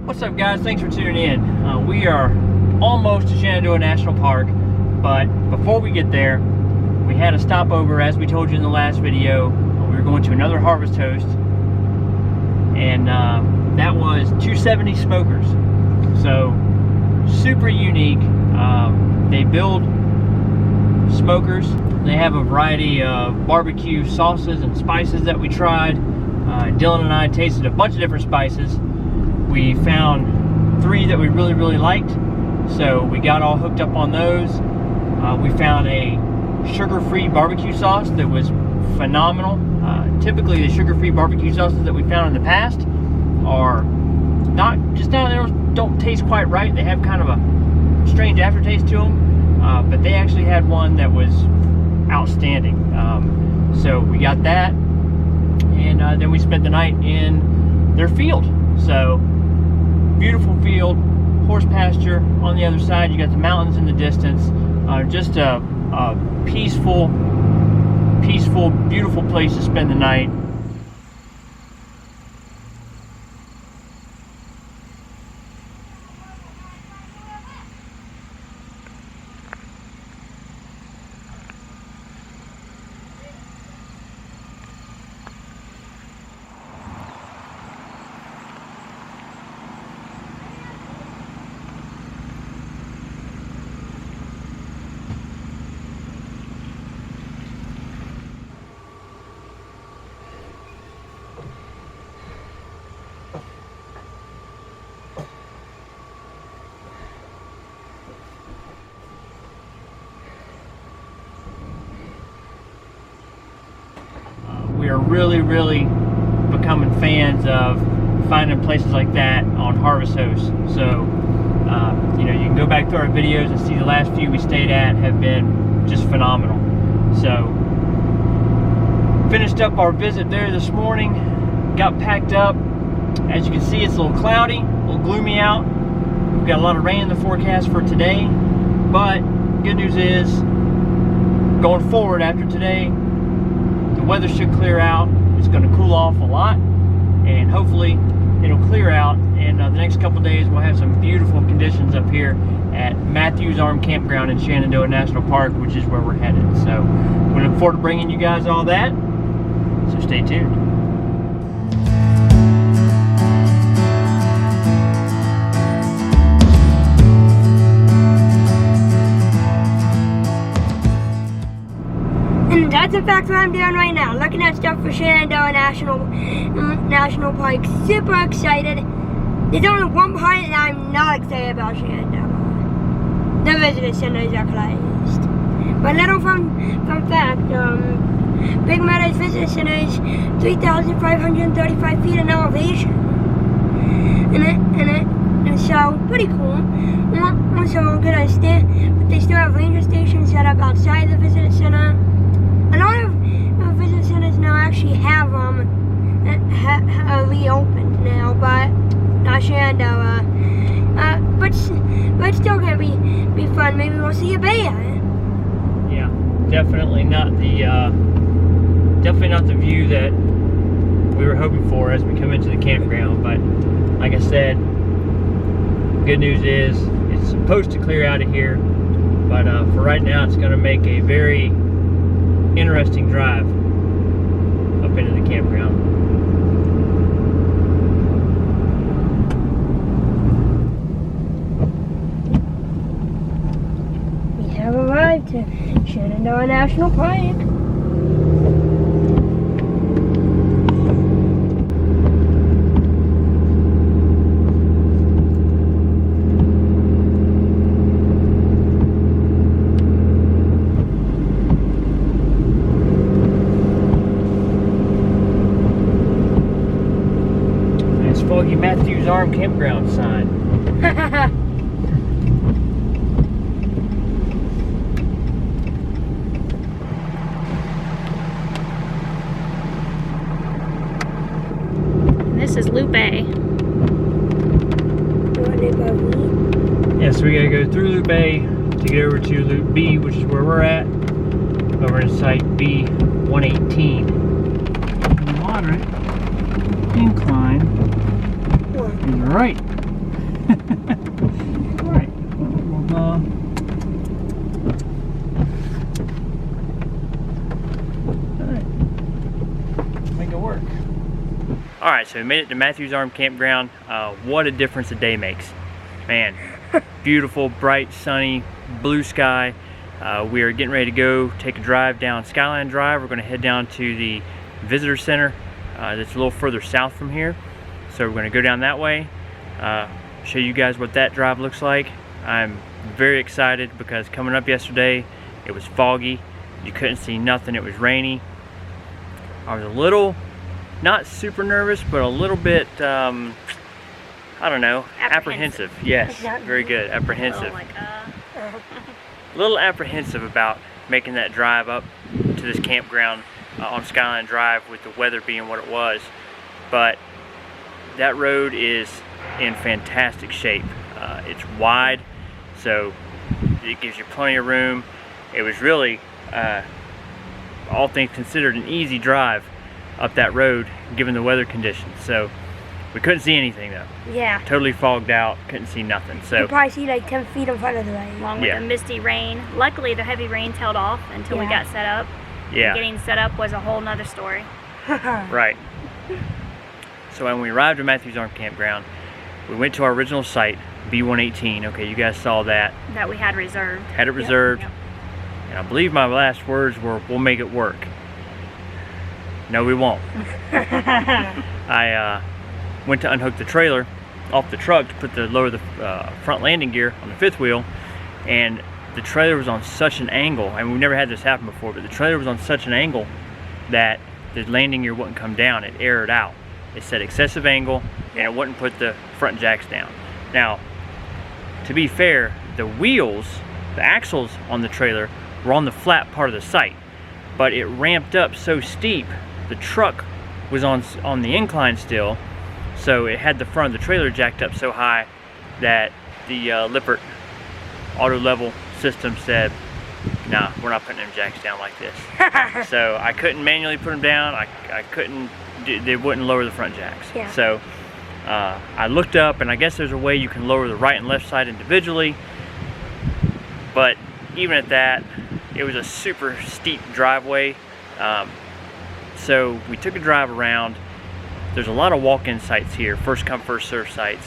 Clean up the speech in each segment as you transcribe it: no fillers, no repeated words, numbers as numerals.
What's up, guys? Thanks for tuning in. We are almost to Shenandoah National Park, but before we get there, we had a stopover, as we told you in the last video. We were going to another Harvest Host, and that was 270 Smokers. So super unique. They build smokers. They have a variety of barbecue sauces and spices that we tried. Dylan and I tasted a bunch of different spices. We found 3 that we really liked, so we got all hooked up on those. We found a sugar-free barbecue sauce that was phenomenal. Typically the sugar-free barbecue sauces that we found in the past are they don't taste quite right. They have kind of a strange aftertaste to them, but they actually had one that was outstanding. So we got that, and then we spent the night in their field. So beautiful field, horse pasture on the other side. You got the mountains in the distance. Just a peaceful, beautiful place to spend the night. We are really becoming fans of finding places like that on Harvest Host. So, you know, you can go back through our videos and see the last few we stayed at have been just phenomenal. So, finished up our visit there this morning, got packed up. As you can see, it's a little cloudy, a little gloomy out. We've got a lot of rain in the forecast for today, but good news is, going forward after today, the weather should clear out. It's going to cool off a lot, and hopefully it'll clear out, and the next couple days we'll have some beautiful conditions up here at Mathews Arm Campground in Shenandoah National Park, which is where we're headed. So we look forward to bringing you guys all that, so stay tuned. And that's in fact what I'm doing right now, looking at stuff for Shenandoah National Park. Super excited. There's only one part that I'm not excited about Shenandoah. The visitor centers are closed. But little fun fact, Big Meadows Visitor Center is 3,535 feet in elevation. And so pretty cool. Also good idea, but they still have ranger stations set up outside the visitor center. A lot of visitor centers now actually have reopened now, but not Shenandoah. But it's still gonna be fun. Maybe we'll see a bear. Yeah, definitely not the view that we were hoping for as we come into the campground. But like I said, good news is it's supposed to clear out of here. But for right now, it's going to make a very interesting drive up into the campground. We have arrived to Shenandoah National Park. Foggy Mathews Arm Campground sign. This is Loop A. Yeah, so we gotta go through Loop A to get over to Loop B, which is where we're at, over in site B118. Moderate incline is right. Alright, so we made it to Mathews Arm Campground. What a difference a day makes. Man, beautiful, bright, sunny, blue sky. We are getting ready to go take a drive down Skyline Drive. We're going to head down to the visitor center that's a little further south from here. So we're going to go down that way, show you guys what that drive looks like. I'm very excited because coming up yesterday, it was foggy. You couldn't see nothing. It was rainy. I was a little, not super nervous, but a little bit, I don't know, apprehensive. Yes, very good, apprehensive. A little apprehensive about making that drive up to this campground on Skyline Drive with the weather being what it was. But that road is in fantastic shape. It's wide, so it gives you plenty of room. It was really, all things considered, an easy drive up that road given the weather conditions. So we couldn't see anything though. Yeah. Totally fogged out, couldn't see nothing. So you probably see like 10 feet in front of the lane. Along with the misty rain. Luckily the heavy rains held off until we got set up. Yeah. Getting set up was a whole nother story. Right. So when we arrived at Mathews Arm Campground, we went to our original site, B118. Okay, you guys saw that. That we had reserved. Had it reserved. Yep. And I believe my last words were, "We'll make it work." No, we won't. I went to unhook the trailer off the truck to lower the front landing gear on the fifth wheel, and the trailer was on such an angle, and we've never had this happen before, but the trailer was on such an angle that the landing gear wouldn't come down. It aired out. It said excessive angle, and it wouldn't put the front jacks down. Now, to be fair, the wheels, the axles on the trailer were on the flat part of the site, but it ramped up so steep. The truck was on the incline still, so it had the front of the trailer jacked up so high that the Lippert auto level system said, "Nah, we're not putting them jacks down like this." So I couldn't manually put them down. I couldn't. They wouldn't lower the front jacks. Yeah. So I looked up, and I guess there's a way you can lower the right and left side individually. But even at that, it was a super steep driveway. So we took a drive around. There's a lot of walk-in sites here, first come, first serve sites.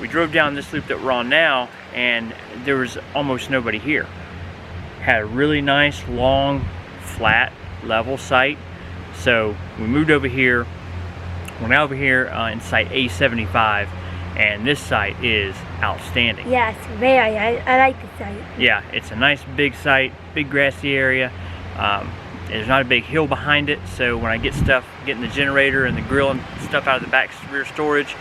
We drove down this loop that we're on now, and there was almost nobody here. Had a really nice, long, flat, level site. So we moved over here. We're now over here in site A75, and this site is outstanding. Yes, very. I like the site. Yeah, it's a nice big site, big grassy area. There's not a big hill behind it, so when I getting the generator and the grill and stuff out of the back rear storage,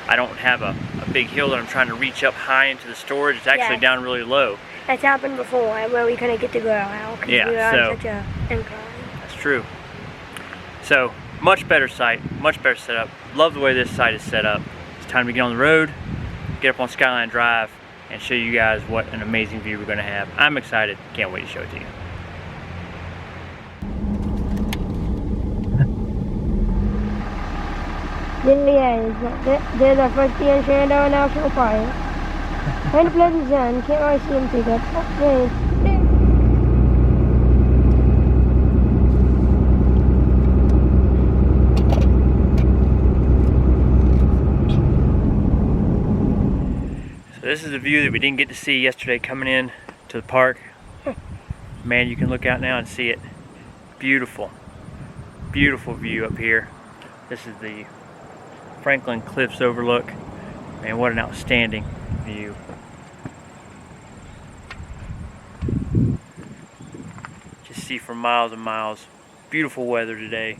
I don't have a big hill that I'm trying to reach up high into the storage. It's actually down really low. That's happened before, where we couldn't get the grill out because we were on such a incline. That's true. So, much better site, much better setup. Love the way this site is set up. It's time to get on the road, get up on Skyline Drive, and show you guys what an amazing view we're going to have. I'm excited. Can't wait to show it to you. There's our first day in Shenandoah National Park. Kind of pleasant sun, can't really see him too good. Okay. So this is the view that we didn't get to see yesterday coming in to the park. Man, you can look out now and see it. Beautiful, beautiful view up here. This is the Franklin Cliffs overlook. Man, what an outstanding view. Just see for miles and miles. Beautiful weather today.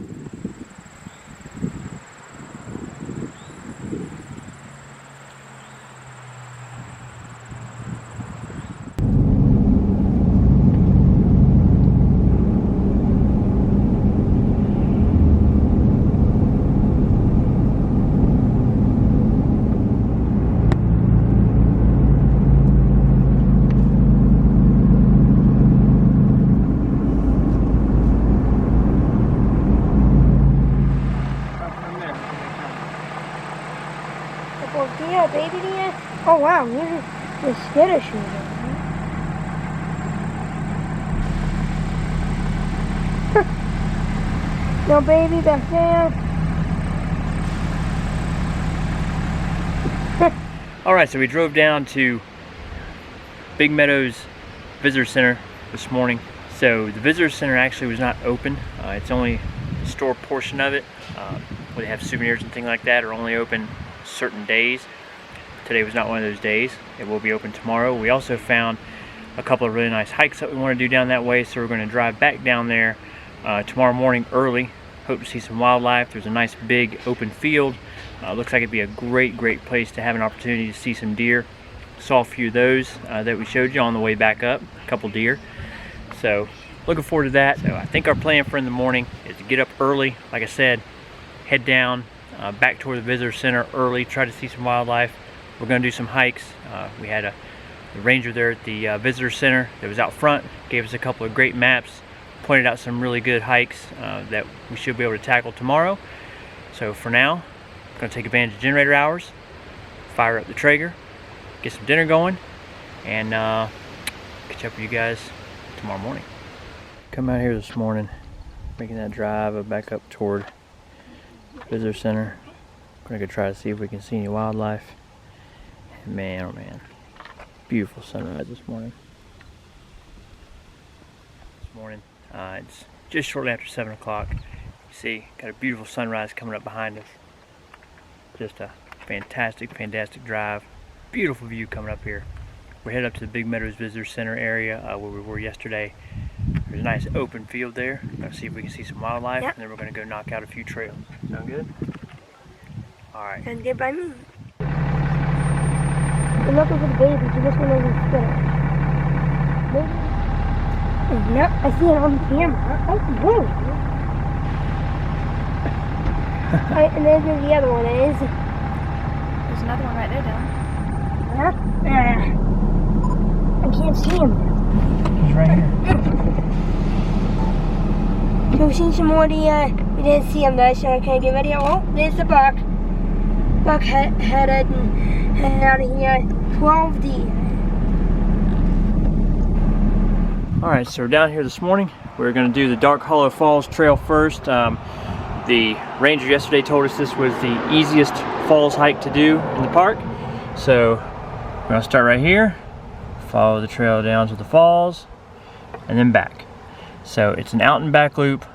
Oh wow, here's the skitter shooter. No baby back there. All right, so we drove down to Big Meadows Visitor Center this morning. So the Visitor Center actually was not open. It's only the store portion of it, where they have souvenirs and things like that, are only open certain days. Today was not one of those days. It will be open tomorrow. We also found a couple of really nice hikes that we want to do down that way, so we're going to drive back down there tomorrow morning early. Hope to see some wildlife. There's a nice big open field. Looks like it'd be a great place to have an opportunity to see some deer. Saw a few of those that we showed you on the way back up, a couple deer. So looking forward to that. So I think our plan for in the morning is to get up early, like I said, head down back toward the visitor center early, try to see some wildlife. We're going to do some hikes. We had a ranger there at the visitor center that was out front, gave us a couple of great maps, pointed out some really good hikes that we should be able to tackle tomorrow. So for now, I'm going to take advantage of generator hours, fire up the Traeger, get some dinner going, and catch up with you guys tomorrow morning. Come out here this morning, making that drive back up toward visitor center. We're going to go try to see if we can see any wildlife. And man, oh man, beautiful sunrise this morning. It's just shortly after 7 o'clock. You see, got a beautiful sunrise coming up behind us. Just a fantastic drive. Beautiful view coming up here. We're headed up to the Big Meadows Visitor Center area where we were yesterday. There's a nice open field there. Let's see if we can see some wildlife, and then we're going to go knock out a few trails. Sound good? All right. Sounds good by me. I'm looking for the baby. You just went over the spinner. No, I see it on camera. Oh, whoa. And then the other one is. There's another one right there, Dylan. I can't see him. He's right here. So we've seen some more deer. We didn't see him though, so can I get ready? Oh, there's the buck. Buck headed out of here. 12 deer. Alright, so we're down here this morning. We're going to do the Dark Hollow Falls Trail first. The ranger yesterday told us this was the easiest falls hike to do in the park. So we're going to start right here, follow the trail down to the falls, and then back. So it's an out and back loop.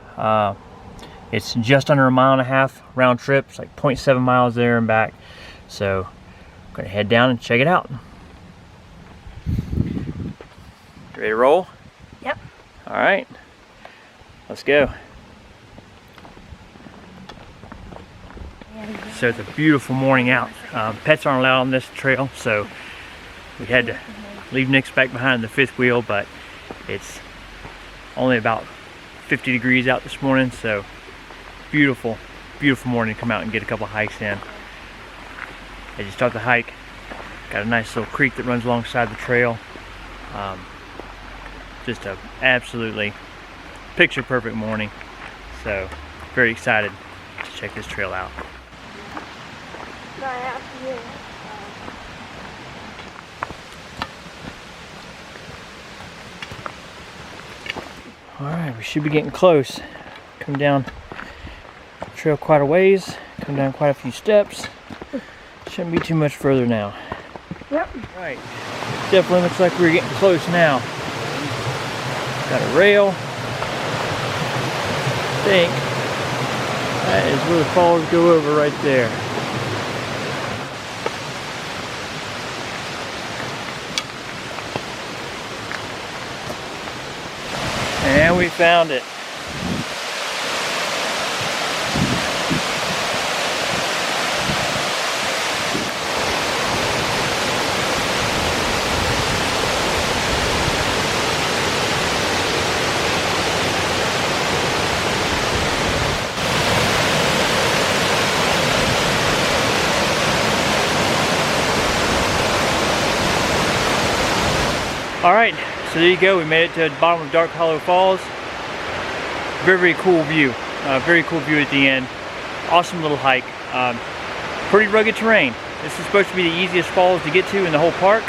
It's just under 1.5 miles round trip. It's like 0.7 miles there and back. So I'm going to head down and check it out. Ready to roll? Yep. All right, let's go. So it's a beautiful morning out. Pets aren't allowed on this trail, so we had to leave Nick's back behind the fifth wheel, but it's only about 50 degrees out this morning, so beautiful morning to come out and get a couple hikes in. As you start the hike, got a nice little creek that runs alongside the trail. Just a absolutely picture perfect morning, so very excited to check this trail out. Alright, we should be getting close. Come down the trail quite a ways, come down quite a few steps. Shouldn't be too much further now. Yep. Right, definitely looks like we're getting close now. Got a rail. I think that is where the falls go over right there. And we found it. Alright, so there you go. We made it to the bottom of Dark Hollow Falls. Very cool view. Very cool view at the end. Awesome little hike. Pretty rugged terrain. This is supposed to be the easiest falls to get to in the whole park.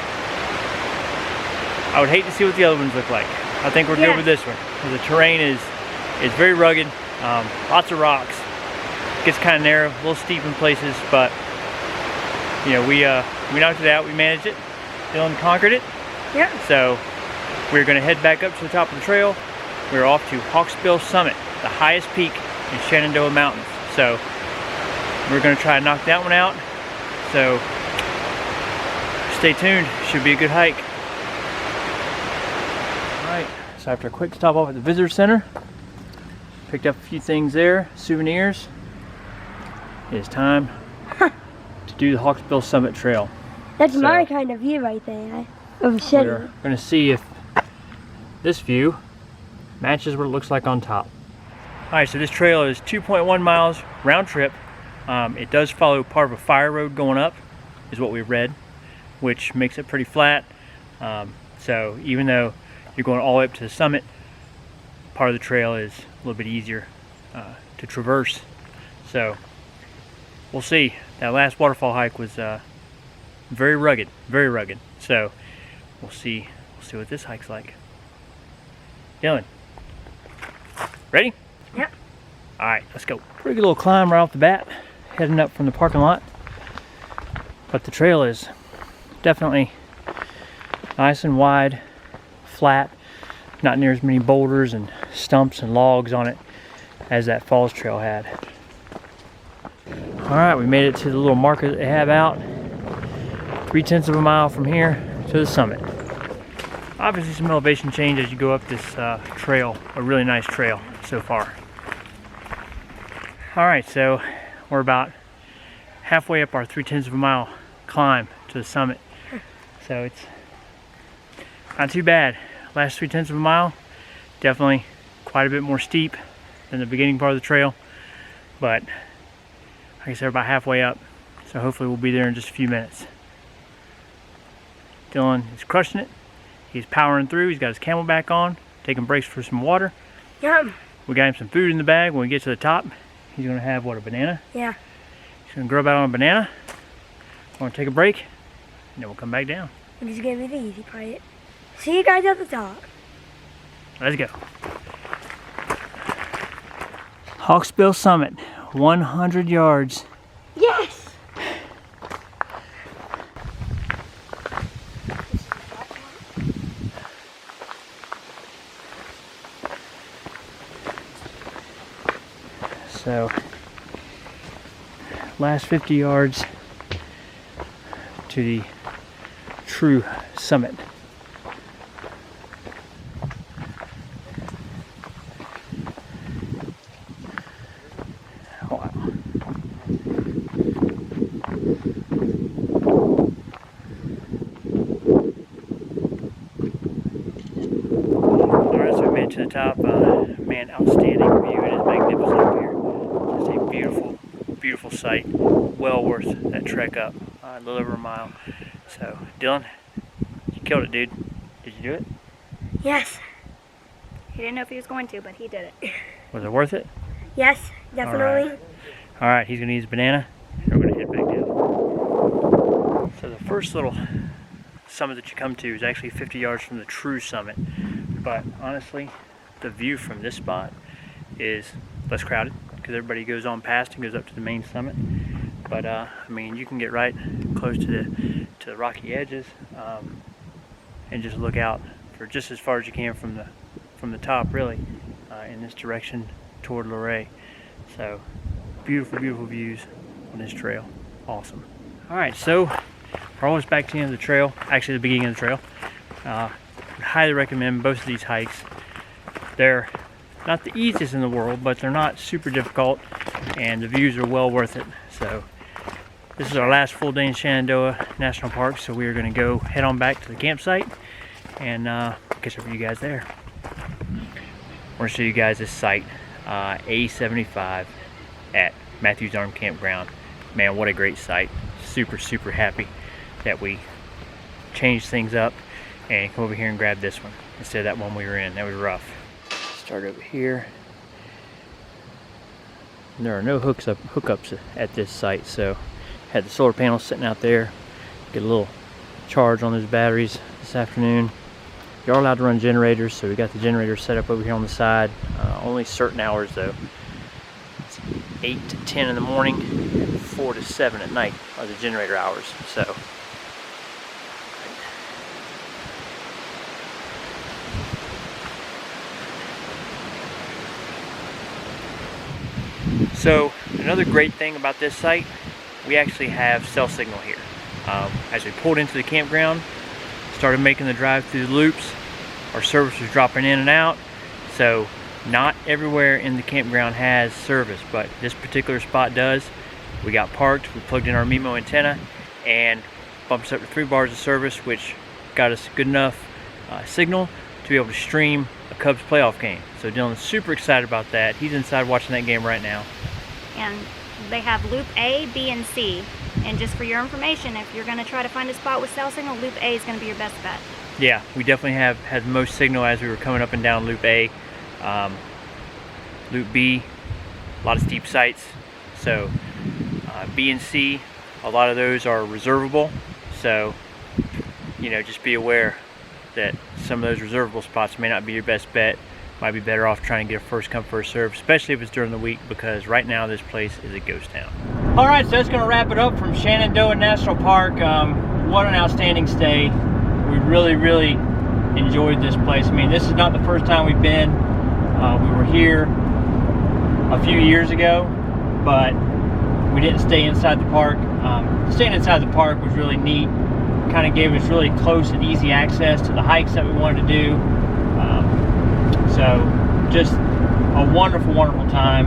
I would hate to see what the other ones look like. I think we're good with this one. The terrain is very rugged. Lots of rocks. Gets kind of narrow, a little steep in places, but you know, we knocked it out, we managed it. Dylan conquered it. Yep. So we're gonna head back up to the top of the trail. We're off to Hawksbill Summit, the highest peak in Shenandoah Mountains. So we're gonna try to knock that one out. So stay tuned, should be a good hike. All right, so after a quick stop off at the visitor center, picked up a few things there, souvenirs. It is time to do the Hawksbill Summit Trail. That's So, my kind of view right there of the city. we're gonna see if this view matches what it looks like on top. All right, so this trail is 2.1 miles round trip. It does follow part of a fire road going up, is what we've read, which makes it pretty flat. So even though you're going all the way up to the summit, part of the trail is a little bit easier to traverse. So we'll see. That last waterfall hike was very rugged, very rugged. So we'll see what this hike's like. Dylan, ready? Yep. All right, let's go. Pretty good little climb right off the bat, heading up from the parking lot. But the trail is definitely nice and wide, flat, not near as many boulders and stumps and logs on it as that Falls Trail had. All right, we made it to the little marker that they have out. 3/10 of a mile from here to the summit. Obviously some elevation change as you go up this trail, a really nice trail so far. All right, so we're about halfway up our 3/10 of a mile climb to the summit. So it's not too bad. Last 3/10 of a mile, definitely quite a bit more steep than the beginning part of the trail. But like I said, we're about halfway up. So hopefully we'll be there in just a few minutes. Dylan is crushing it. He's powering through. He's got his camelback on, taking breaks for some water. Yum. We got him some food in the bag. When we get to the top, he's gonna have what, a banana? Yeah. He's gonna grub out on a banana. We're gonna take a break, and then we'll come back down. This is gonna be the easy part. See you guys at the top. Let's go. Hawksbill Summit, 100 yards. Yes! So, last 50 yards to the true summit. Wow. Alright, so we made it to the top. Man, outstanding view. It is magnificent up here. Just a beautiful, beautiful sight. Well worth that trek up. A little over a mile. So, Dylan, you killed it, dude. Did you do it? Yes. He didn't know if he was going to, but he did it. Was it worth it? Yes, definitely. Alright, he's going to use a banana, and we're going to head back down. So the first little summit that you come to is actually 50 yards from the true summit. But honestly, the view from this spot is less crowded because everybody goes on past and goes up to the main summit. But I mean, you can get right close to the rocky edges and just look out for just as far as you can from the top, really, in this direction toward Luray. So beautiful, beautiful views on this trail. Awesome. All right, so we're almost back to the end of the trail. Actually, the beginning of the trail. I highly recommend both of these hikes. They're not the easiest in the world, but they're not super difficult, and the views are well worth it. So this is our last full day in Shenandoah National Park, so we are going to go head on back to the campsite and catch up with you guys there. We're going to show you guys this site, A75 at Mathews Arm Campground. Man, what a great site. Super, super happy that we changed things up and come over here and grab this one instead of that one we were in. That was rough. Start over here. There are no hookups at this site, so had the solar panels sitting out there. Get a little charge on those batteries this afternoon. You're allowed to run generators, so we got the generator set up over here on the side. Only certain hours though. It's 8 to 10 in the morning, 4 to 7 at night are the generator hours. So another great thing about this site, we actually have cell signal here. As we pulled into the campground, started making the drive through the loops, our service was dropping in and out. So not everywhere in the campground has service, but this particular spot does. We got parked, we plugged in our MIMO antenna, and bumped us up to 3 bars of service, which got us good enough signal to be able to stream a Cubs playoff game. So Dylan's super excited about that. He's inside watching that game right now. And they have loop A, B, and C. And just for your information, if you're going to try to find a spot with cell signal, loop A is going to be your best bet. Yeah, we definitely had the most signal as we were coming up and down loop A. Loop B, a lot of steep sites. So B and C, a lot of those are reservable. So, you know, just be aware that some of those reservable spots may not be your best bet. Might be better off trying to get a first come first serve, especially if it's during the week, because right now this place is a ghost town. All right, so that's going to wrap it up from Shenandoah National Park. What an outstanding stay. We really enjoyed this place. I mean, this is not the first time we've been. We were here a few years ago, but we didn't stay inside the park. Staying inside the park was really neat. Kind of gave us really close and easy access to the hikes that we wanted to do. So just a wonderful time.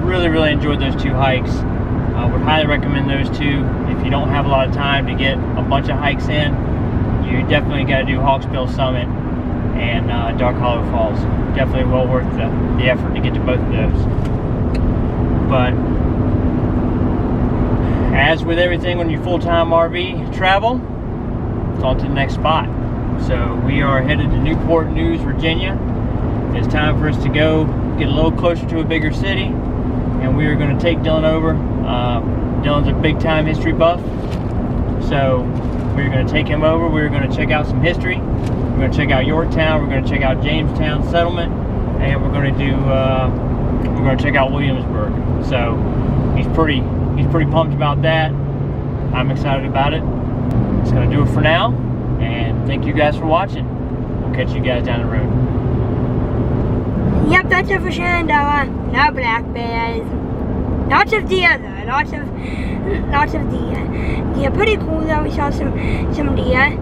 We really enjoyed those 2 hikes. Would highly recommend those 2 if you don't have a lot of time to get a bunch of hikes in. You definitely got to do Hawksbill Summit and Dark Hollow Falls. Definitely well worth the effort to get to both of those. But as with everything when you full-time RV travel, it's on to the next spot. So we are headed to Newport News, Virginia. It's time for us to go get a little closer to a bigger city, and we are going to take Dylan over. Dylan's a big-time history buff, so we're going to take him over. We're going to check out some history. We're going to check out Yorktown. We're going to check out Jamestown Settlement, and we're going to check out Williamsburg. So he's pretty pumped about that. I'm excited about it. It's going to do it for now, and thank you guys for watching. We'll catch you guys down the road. Yep, that's it for Shenandoah. No black bears. Lots of deer though. Lots of deer. Deer, pretty cool though. We saw some deer.